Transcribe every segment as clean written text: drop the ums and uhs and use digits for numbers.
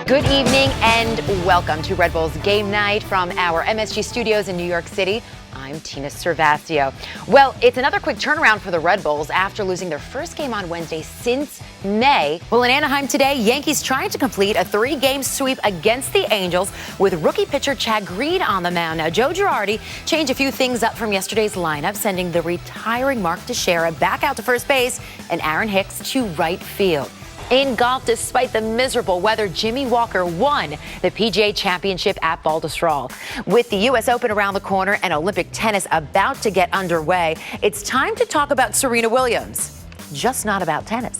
Good evening and welcome to Red Bull's Game Night from our MSG studios in New York City. I'm Tina Cervasio. Well, it's another quick turnaround for the Red Bulls after losing their first game on Wednesday since May. Well, in Anaheim today, Yankees trying to complete a 3-game sweep against the Angels with rookie pitcher Chad Green on the mound. Now, Joe Girardi changed a few things up from yesterday's lineup, sending the retiring Mark Teixeira back out to first base and Aaron Hicks to right field. In golf, despite the miserable weather, Jimmy Walker won the PGA Championship at Baltusrol. With the U.S. Open around the corner and Olympic tennis about to get underway, it's time to talk about Serena Williams, just not about tennis.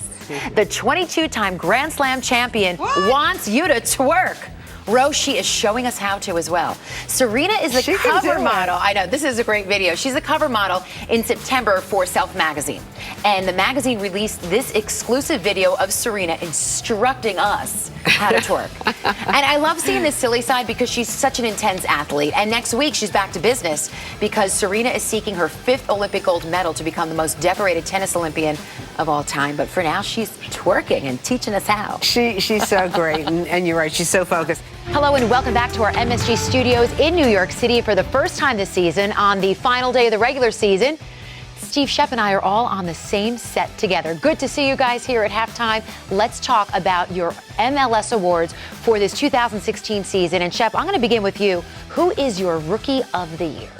The 22-time Grand Slam champion wants you to twerk. Rose, she is showing us how to as well. Serena is the cover model. I know, this is a great video. She's the cover model in September for Self magazine. And the magazine released this exclusive video of Serena instructing us how to twerk. And I love seeing this silly side because she's such an intense athlete. And next week, she's back to business because Serena is seeking her 5th Olympic gold medal to become the most decorated tennis Olympian of all time. But for now, she's twerking and teaching us how. She's so great, and you're right, she's so focused. Hello and welcome back to our MSG studios in New York City for the first time this season on the final day of the regular season. Steve Shep and I are all on the same set together. Good to see you guys here at halftime. Let's talk about your MLS awards for this 2016 season. And Shep, I'm going to begin with you. Who is your Rookie of the Year?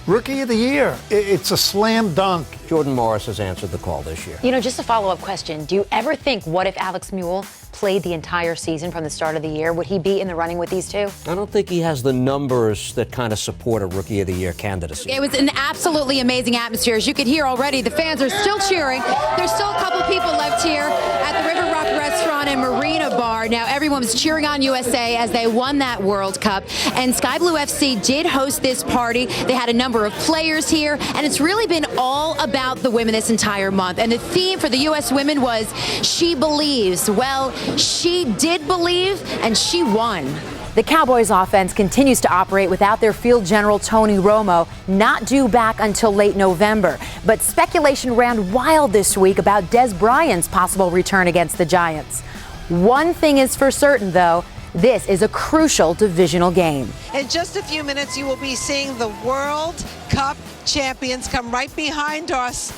Rookie of the Year. It's a slam dunk. Jordan Morris has answered the call this year. You know, just a follow-up question. Do you ever think, what if Alex Mule played the entire season from the start of the year? Would he be in the running with these two? I don't think he has the numbers that kind of support a Rookie of the Year candidacy. It was an absolutely amazing atmosphere. As you could hear already, the fans are still cheering. There's still a couple people left here at the River Rock Restaurant and Marina Bar. Now, everyone was cheering on USA as they won that World Cup. And Sky Blue FC did host this party. They had a number of players here, and it's really been all about the women this entire month. And the theme for the U.S. women was She Believes. Well, she did believe, and she won. The Cowboys offense continues to operate without their field general Tony Romo, not due back until late November. But speculation ran wild this week about Des Bryant's possible return against the Giants. One thing is for certain, though, this is a crucial divisional game. In just a few minutes, you will be seeing the World Cup champions come right behind us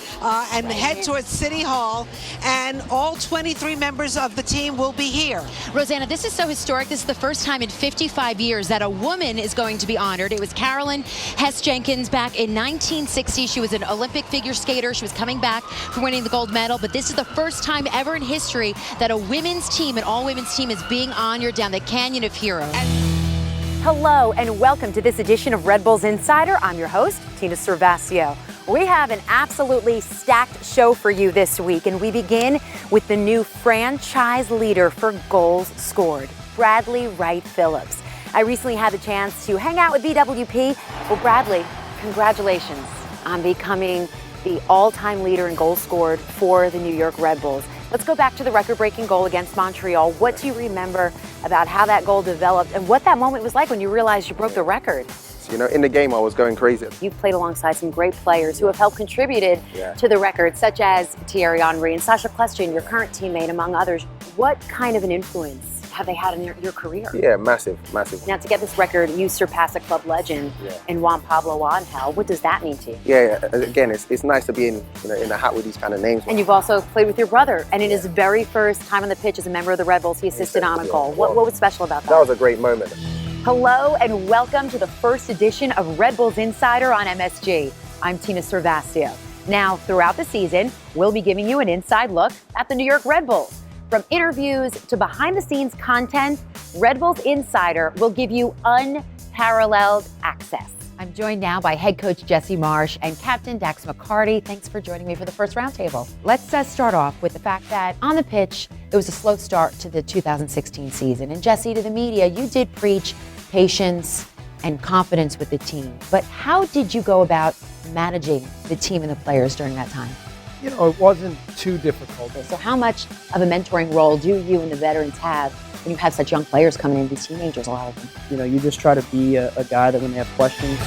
and head towards City Hall, and all 23 members of the team will be here. Rosanna, this is so historic. This is the first time in 55 years that a woman is going to be honored. It was Carolyn Hess-Jenkins back in 1960. She was an Olympic figure skater. She was coming back from winning the gold medal, but this is the first time ever in history that a women's team, an all-women's team, is being honored down the Canyon of Heroes. Hello and welcome to this edition of Red Bulls Insider. I'm your host, Tina Cervasio. We have an absolutely stacked show for you this week, and we begin with the new franchise leader for goals scored, Bradley Wright Phillips. I recently had the chance to hang out with BWP. Well, Bradley, congratulations on becoming the all-time leader in goals scored for the New York Red Bulls. Let's go back to the record-breaking goal against Montreal. What do you remember about how that goal developed and what that moment was like when you realized you broke the record? You know, in the game, I was going crazy. You've played alongside some great players who have helped contributed to the record, such as Thierry Henry and Sasha Kljestan, your current teammate, among others. What kind of an influence have they had in your career? Yeah, massive. Now, to get this record, you surpass a club legend in Juan Pablo Angel. What does that mean to you? Yeah. Again, it's nice to be in a hat with these kind of names. And you've also played with your brother, and in his very first time on the pitch as a member of the Red Bulls, he assisted on a goal. What was special about that? That was a great moment. Hello and welcome to the first edition of Red Bulls Insider on MSG. I'm Tina Cervasio. Now, throughout the season, we'll be giving you an inside look at the New York Red Bulls. From interviews to behind-the-scenes content, Red Bulls Insider will give you unparalleled access. I'm joined now by head coach Jesse Marsh and captain Dax McCarty. Thanks for joining me for the first roundtable. Let's start off with the fact that on the pitch, it was a slow start to the 2016 season. And Jesse, to the media, you did preach patience and confidence with the team. But how did you go about managing the team and the players during that time? You know, it wasn't too difficult. So how much of a mentoring role do you and the veterans have when you have such young players coming in, these teenagers, a lot of them? You know, you just try to be a guy that when they have questions,